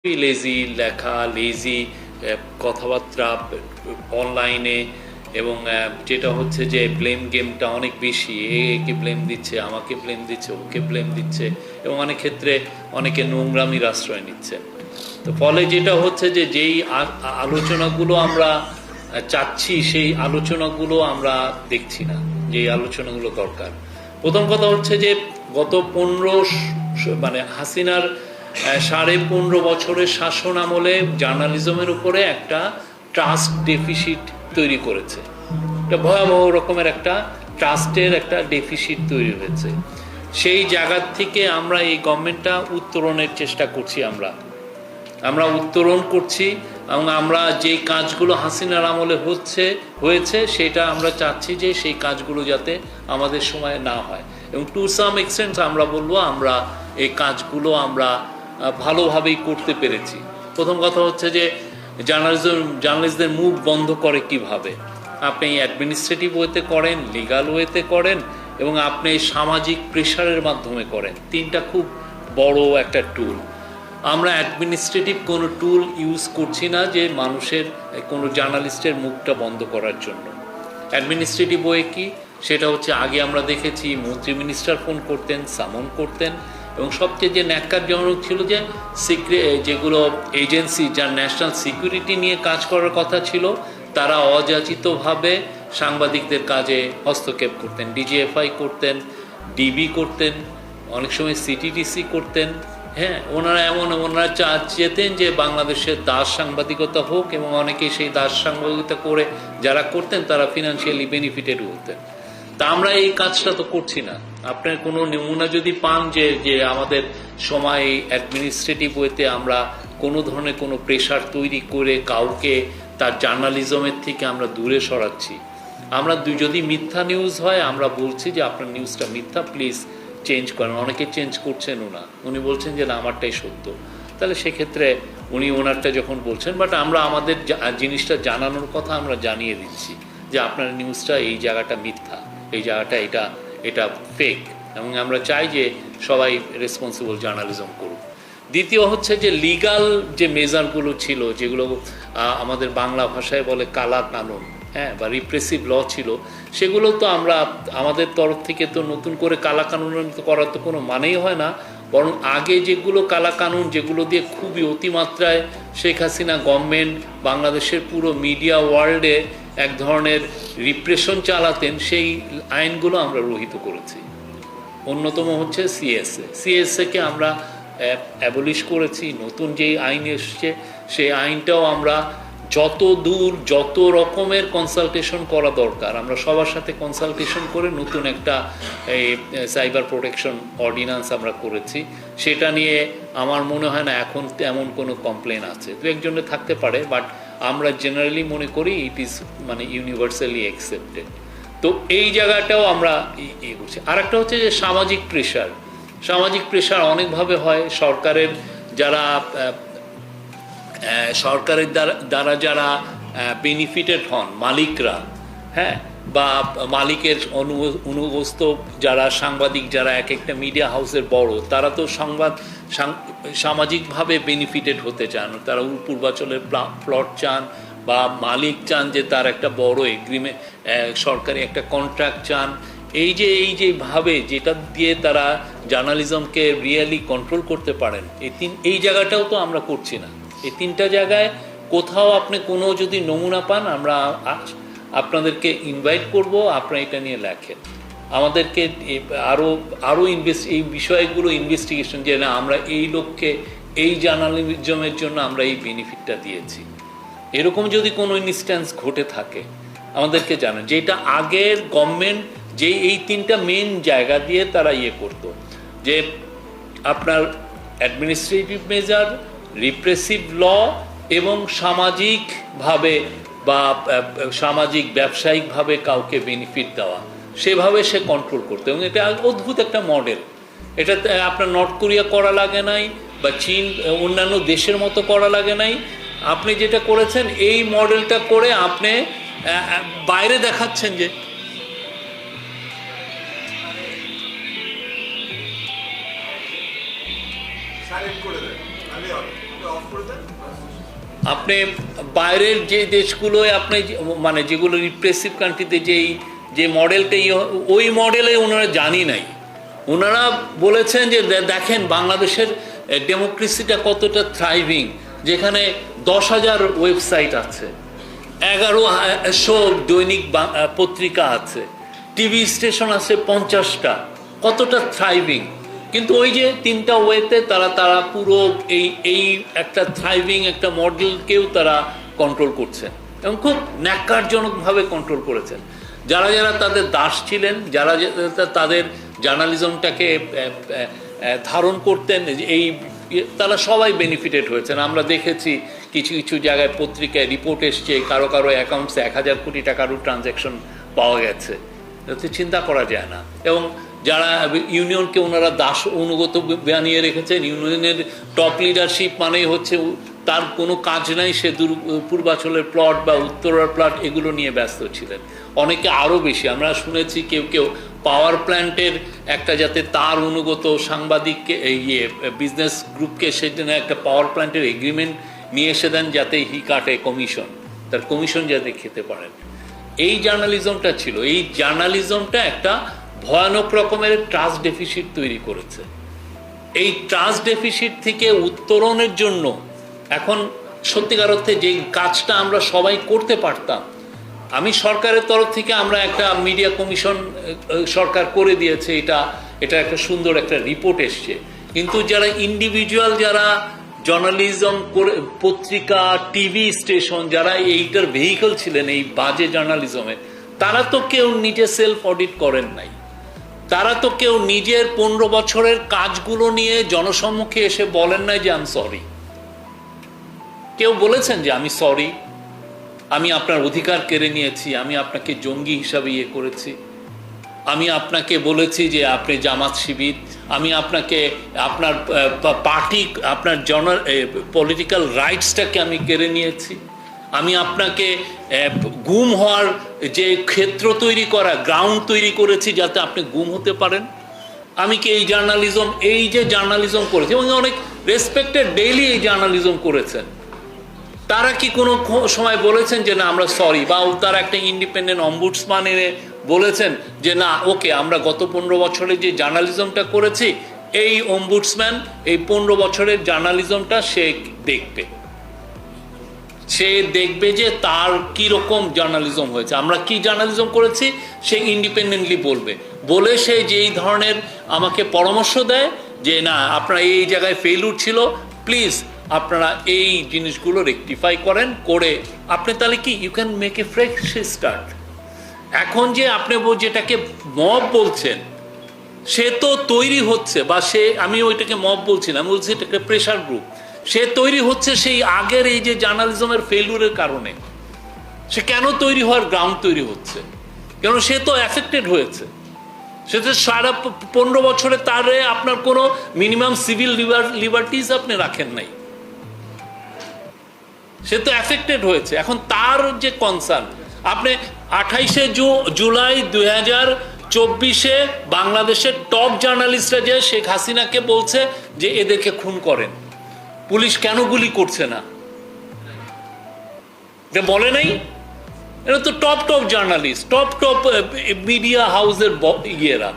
Lazy লেখা, lazy কথাবার্তা অনলাইনে, এবং যেটা হচ্ছে যে ব্লেম গেমটা অনেক বেশি। একে ব্লেম দিচ্ছে, আমাকে ব্লেম দিচ্ছে, ওকে ব্লেম দিচ্ছে, এবং অনেক ক্ষেত্রে অনেকে নোংরামির আশ্রয় নিচ্ছে। তো ফলে যেটা হচ্ছে যে যেই আলোচনাগুলো আমরা চাচ্ছি সেই আলোচনাগুলো আমরা দেখছি না, যেই আলোচনাগুলো দরকার। প্রথম কথা হচ্ছে যে গত 15 মানে হাসিনার 15.5 বছরের শাসন আমলে জার্নালিজমের উপরে একটা ট্রাস্ট ডেফিসিট তৈরি করেছে। একটা ভয়াবহ রকমের একটা ট্রাস্টের একটা ডেফিসিট তৈরি হয়েছে। সেই জায়গা থেকে আমরা এই গভর্নমেন্টটা উত্তরণের চেষ্টা করছি। আমরা উত্তরণ করছি, এবং আমরা যেই কাজগুলো হাসিনার আমলে হয়েছে সেটা আমরা চাচ্ছি যে সেই কাজগুলো যাতে আমাদের সময় না হয়, এবং টু সাম এক্সটেন্ট আমরা বলবো আমরা এই কাজগুলো আমরা ভালোভাবেই করতে পেরেছি। প্রথম কথা হচ্ছে যে জার্নালিস্টদের মুখ বন্ধ করে কিভাবে। আপনি অ্যাডমিনিস্ট্রেটিভ ওয়েতে করেন, লিগাল ওয়েতে করেন, এবং আপনি সামাজিক প্রেশারের মাধ্যমে করেন। তিনটা খুব বড় একটা টুল। আমরা অ্যাডমিনিস্ট্রেটিভ কোনো টুল ইউজ করছি না যে মানুষের কোনো জার্নালিস্টের মুখটা বন্ধ করার জন্য। অ্যাডমিনিস্ট্রেটিভ ওয়ে কি, সেটা হচ্ছে আগে আমরা দেখেছি মন্ত্রী মিনিস্টার ফোন করতেন, সামন করতেন, এবং সবচেয়ে যে ন্যাক্কারজনক ছিল যে যেগুলো এজেন্সি যার ন্যাশনাল সিকিউরিটি নিয়ে কাজ করার কথা ছিল তারা অযাচিতভাবে সাংবাদিকদের কাজে হস্তক্ষেপ করতেন। ডিজিএফআই করতেন, ডিবি করতেন, অনেক সময় সিটিডিসি করতেন। হ্যাঁ, ওনারা চেতেন যে বাংলাদেশের দাস সাংবাদিকতা হোক, এবং অনেকেই সেই দাস সাংবাদিকতা করে যারা করতেন তারা ফিনান্সিয়ালি বেনিফিটেড হতেন। তা আমরা এই কাজটা তো করছি না। আপনার কোনো নমুনা যদি পান যে আমাদের সময় অ্যাডমিনিস্ট্রেটিভ ওয়েতে আমরা কোনো ধরনের কোনো প্রেশার তৈরি করে কাউকে তার জার্নালিজমের থেকে আমরা দূরে সরাচ্ছি। আমরা যদি মিথ্যা নিউজ হয় আমরা বলছি যে আপনার নিউজটা মিথ্যা, প্লিজ চেঞ্জ করেন। অনেকে চেঞ্জ করছেনও না, উনি বলছেন যে না আমারটাই সত্য। তাহলে সেক্ষেত্রে উনি ওনারটা যখন বলছেন, বাট আমরা আমাদের জিনিসটা জানানোর কথা আমরা জানিয়ে দিচ্ছি যে আপনার নিউজটা এই জায়গাটা মিথ্যা, এই জায়গাটা এটা ফেক, এবং আমরা চাই যে সবাই রেসপন্সিবল জার্নালিজম করুক। দ্বিতীয় হচ্ছে যে লিগাল যে মেজারগুলো ছিল, যেগুলো আমাদের বাংলা ভাষায় বলে কালা কানুন, হ্যাঁ, বা রিপ্রেসিভ ল ছিল, সেগুলো তো আমরা আমাদের তরফ থেকে তো নতুন করে কালা কানুন করার তো কোনো মানেই হয় না। বরং আগে যেগুলো কালা কানুন, যেগুলো দিয়ে খুবই অতিমাত্রায় শেখ হাসিনা গভর্নমেন্ট বাংলাদেশের পুরো মিডিয়া ওয়ার্ল্ডে এক ধরনের রিপ্রেশন চালাতেন, সেই আইনগুলো আমরা রহিত করেছি। অন্যতম হচ্ছে সিএসএকে আমরা অ্যাবলিশ করেছি। নতুন যেই আইন এসছে সেই আইনটাও আমরা যত রকমের কনসালটেশন করা দরকার আমরা সবার সাথে কনসালটেশন করে নতুন একটা এই সাইবার প্রোটেকশন অর্ডিন্যান্স আমরা করেছি। সেটা নিয়ে আমার মনে হয় না এখন এমন কোনো কমপ্লেন আছে, দু একজনে থাকতে পারে, বাট আমরা জেনারেলি মনে করি ইট ইজ মানে ইউনিভার্সালি অ্যাকসেপ্টেড। তো এই জায়গাটাও আমরা ইয়ে করছি। আর একটা হচ্ছে যে সামাজিক প্রেশার অনেকভাবে হয়। সরকারের দ্বারা যারা বেনিফিটেড হন মালিকরা, হ্যাঁ, বা মালিকের অনুগস্ত যারা সাংবাদিক, যারা এক একটা মিডিয়া হাউসের বড়, তারা তো সামাজিকভাবে বেনিফিটেড হতে চান। তারা পূর্বাচলের প্লট চান, বা মালিক চান যে তার একটা বড় এগ্রিমেন্ট, সরকারি একটা কন্ট্রাক্ট চান। এই যে ভাবে যেটা দিয়ে তারা জার্নালিজমকে রিয়েলি কন্ট্রোল করতে পারেন, এই জায়গাটাও তো আমরা করছি না। এই তিনটা জায়গায় কোথাও আপনি কোনো যদি নমুনা পান আমরা আপনাদেরকে ইনভাইট করব, আপনারা এটা নিয়ে লেখেন, আমাদেরকে আরও এই বিষয়গুলো ইনভেস্টিগেশন, যে না আমরা এই লোককে এই জার্নালিজমের জন্য আমরা এই বেনিফিটটা দিয়েছি। এরকম যদি কোনো ইনস্ট্যান্স ঘটে থাকে আমাদেরকে জানান, যেটা আগের গভর্নমেন্ট যে এই তিনটা মেন জায়গা দিয়ে তারা ইয়ে করতো, যে আপনার অ্যাডমিনিস্ট্রেটিভ মেজার, রিপ্রেসিভ ল, এবং সামাজিকভাবে বা সামাজিক ব্যবসায়িকভাবে কাউকে বেনিফিট দেওয়া, সেভাবে সে কন্ট্রোল করতো। এবং এটা অদ্ভুত একটা মডেল। এটা আপনার নর্থ কোরিয়া করা লাগে নাই, বা চীন অন্যান্য দেশের মতো করা লাগে নাই। আপনি যেটা করেছেন এই মডেলটা করে আপনি বাইরে দেখাচ্ছেন যে সাইলেন্ট করে দেয়, অফ করে আপনি বাইরের যে দেশগুলোয় আপনি মানে যেগুলো রিপ্রেসিভ কান্ট্রিতে যে মডেলটাই ওই মডেলে ওনারা জানি নাই। ওনারা বলেছেন যে দেখেন বাংলাদেশের ডেমোক্রেসিটা কতটা থ্রাইভিং, যেখানে 10,000 ওয়েবসাইট আছে, 1100 দৈনিক পত্রিকা আছে, টিভি স্টেশন আছে 50টা, কতটা থ্রাইভিং। কিন্তু ওই যে 3টা ওয়েতে তারা পুরো এই একটা থ্রাইভিং একটা মডেলকেও তারা কন্ট্রোল করছেন এবং খুব ন্যাক্কারজনকভাবে কন্ট্রোল করেছেন। যারা যারা তাদের দাস ছিলেন, যারা তাদের জার্নালিজমটাকে ধারণ করতেন, তারা সবাই বেনিফিটেড হয়েছেন। আমরা দেখেছি কিছু কিছু জায়গায় পত্রিকায় রিপোর্ট এসছে কারো অ্যাকাউন্টসে 1000 কোটি টাকারও ট্রানজ্যাকশন পাওয়া গেছে, যাতে চিন্তা করা যায় না। এবং যারা ইউনিয়নকে ওনারা দাস অনুগত বানিয়ে রেখেছেন, ইউনিয়নের টপ লিডারশিপ মানেই হচ্ছে তার কোনো কাজ নাই, সে পূর্বাঞ্চলের প্লট বা উত্তরার প্লট এগুলো নিয়ে ব্যস্ত ছিলেন। অনেকে আরও বেশি, আমরা শুনেছি কেউ পাওয়ার প্ল্যান্টের একটা যাতে তার অনুগত সাংবাদিককে বিজনেস গ্রুপকে সেদিনে একটা পাওয়ার প্ল্যান্টের এগ্রিমেন্ট নিয়ে এসে দেন যাতে হি কাটে কমিশন, তার কমিশন যাতে খেতে পারেন। এই জার্নালিজমটা ছিল, এই জার্নালিজমটা একটা ভয়ানক রকমের ট্রাস্ট ডেফিসিট তৈরি করেছে। এই ট্রাস্ট ডেফিসিট থেকে উত্তরণের জন্য এখন সত্যিকার অর্থে যে কাজটা আমরা সবাই করতে পারতাম, আমি সরকারের তরফ থেকে আমরা একটা মিডিয়া কমিশন সরকার করে দিয়েছে, এটা একটা সুন্দর একটা রিপোর্ট এসছে। কিন্তু যারা ইন্ডিভিজুয়াল, যারা জার্নালিজম করে পত্রিকা টিভি স্টেশন, যারা এইটার ভেহিকল ছিলেন এই বাজে জার্নালিজমের, তারা তো কেউ নিজে সেলফ অডিট করেন নাই। তারা তো কেউ নিজের 15 বছরের কাজগুলো নিয়ে জনসম্মুখে এসে বলেন নাই যে আমি সরি। কেউ বলেছেন যে আমি সরি, আমি আপনার অধিকার কেড়ে নিয়েছি, আমি আপনাকে জঙ্গি হিসাবে করেছি, আমি আপনাকে বলেছি যে আপনি জামাত শিবির, আমি আপনাকে আপনার পার্টি আপনার পলিটিক্যাল রাইটসটাকে আমি কেড়ে নিয়েছি, আমি আপনাকে গুম হওয়ার যে ক্ষেত্র তৈরি করা, গ্রাউন্ড তৈরি করেছি যাতে আপনি গুম হতে পারেন। আমি কি এই যে জার্নালিজম করেছি, এবং অনেক রেসপেক্টেড ডেইলি এই জার্নালিজম করেছেন, তারা কি কোনো সময় বলেছেন যে না আমরা সরি, বা তারা একটা ইন্ডিপেন্ডেন্ট অম্বুডসম্যান এনে বলেছেন যে না ওকে আমরা গত 15 বছরে যে জার্নালিজমটা করেছি, এই অম্বুডসম্যান এই 15 বছরের জার্নালিজমটা সে দেখবে যে তার কি রকম জার্নালিজম হয়েছে, আমরা কি জার্নালিজম করেছি সে ইন্ডিপেন্ডেন্টলি বলে সে যেই ধরনের আমাকে পরামর্শ দেয় যে না আপনারা এই জায়গায় ফেইলিউর ছিল, প্লিজ আপনারা এই জিনিসগুলো রেকটিফাই করে আপনি তাহলে কি you can make a fresh start. এখন যে আপনি যেটাকে মব বলছেন, সে তো তৈরি হচ্ছে, বা আমি ওইটাকে মব বলছি না, আমি বলছি এটাকে প্রেশার গ্রুপ, সে তৈরি হচ্ছে সেই আগের এই যে জার্নালিজমের ফেইলিউরের কারণে। সে কেন তৈরি হওয়ার গ্রাউন্ড তৈরি হচ্ছে, কেন সে তো অ্যাফেক্টেড হয়েছে, সে তো সারা 15 বছরে তারে আপনার কোনো মিনিমাম সিভিল লিবার্টিস আপনি রাখেন নাই, সে তো অ্যাফেক্টেড হয়েছে। এখন তার যে কনসার্ন, আপনি 28শে জুলাই 2024 বাংলাদেশের টপ জার্নালিস্টরা যে শেখ হাসিনাকে বলছে যে এদেরকে খুন করেন, পুলিশ কেন গুলি করছে না, এটা বলে নাই? এটা তো টপ জার্নালিস্ট, টপ মিডিয়া হাউসের ইয়েরা।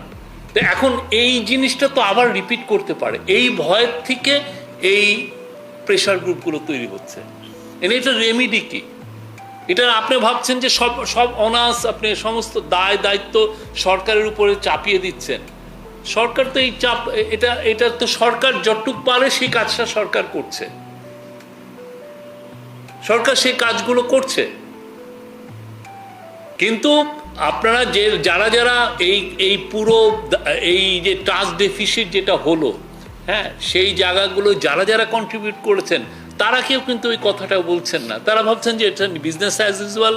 তো এখন এই জিনিসটা তো আবার রিপিট করতে পারে, এই ভয়ের থেকে এই প্রেশার গ্রুপগুলো তৈরি হচ্ছে। এটা রেমিডি কি? এটা আপনি ভাবছেন যে সব অনার্স আপনি সমস্ত দায়িত্ব সরকারের উপরে চাপিয়ে দিচ্ছেন। সরকার তো এই চাপ, এটা তো সরকার যতটুক পারে সেই কাজটা সরকার করছে, সরকার সেই কাজগুলো করছে। কিন্তু আপনারা যারা এই পুরো এই যে ট্রাস্ট ডেফিসিট যেটা হলো, হ্যাঁ, সেই জায়গাগুলো যারা কন্ট্রিবিউট করেছেন তারা কেউ কিন্তু ওই কথাটা বলছেন না। তারা ভাবছেন যে এটা বিজনেস অ্যাজ ইউজুয়াল,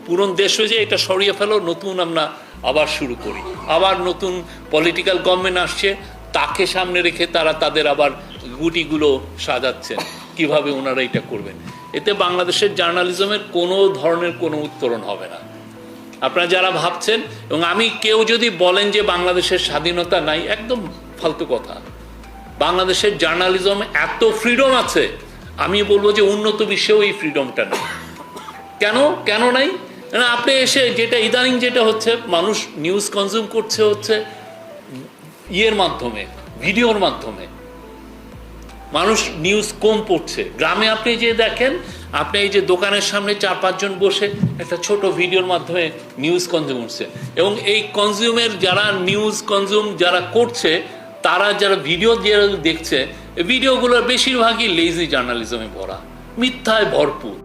পুরন দেশ হয়ে যায়, এটা সরিয়ে ফেলো, নতুন আমরা আবার শুরু করি, আবার নতুন পলিটিক্যাল গভর্নমেন্ট আসছে, তাকে সামনে রেখে তারা তাদের আবার গুটিগুলো সাজাচ্ছেন কিভাবে ওনারা এটা করবেন। এতে বাংলাদেশের জার্নালিজমের কোনো ধরনের কোনো উত্তরণ হবে না। আপনারা যারা ভাবছেন, এবং কেউ যদি বলেন যে বাংলাদেশের স্বাধীনতা নাই, একদম ফালতু কথা। বাংলাদেশের জার্নালিজমে এত ফ্রিডম আছে, আমি বলবো যে উন্নত বিশ্বেও এই ফ্রিডমটা নেই। কেন নাই? না, আপনি এসে যেটা ইদানিং যেটা হচ্ছে, মানুষ নিউজ কনজিউম করছে হচ্ছে ইয়ের মাধ্যমে, ভিডিওর মাধ্যমে। মানুষ নিউজ কম পড়ছে। গ্রামে আপনি যে দেখেন, আপনি এই যে দোকানের সামনে 4-5 জন বসে একটা ছোট ভিডিওর মাধ্যমে নিউজ কনজিউম করছে, এবং এই কনজিউমের যারা নিউজ কনজিউম যারা করছে, তারা যারা ভিডিও যারা দেখছে, ভিডিওগুলোর বেশিরভাগই লেজি জার্নালিজমে ভরা, মিথ্যায় ভরপুর।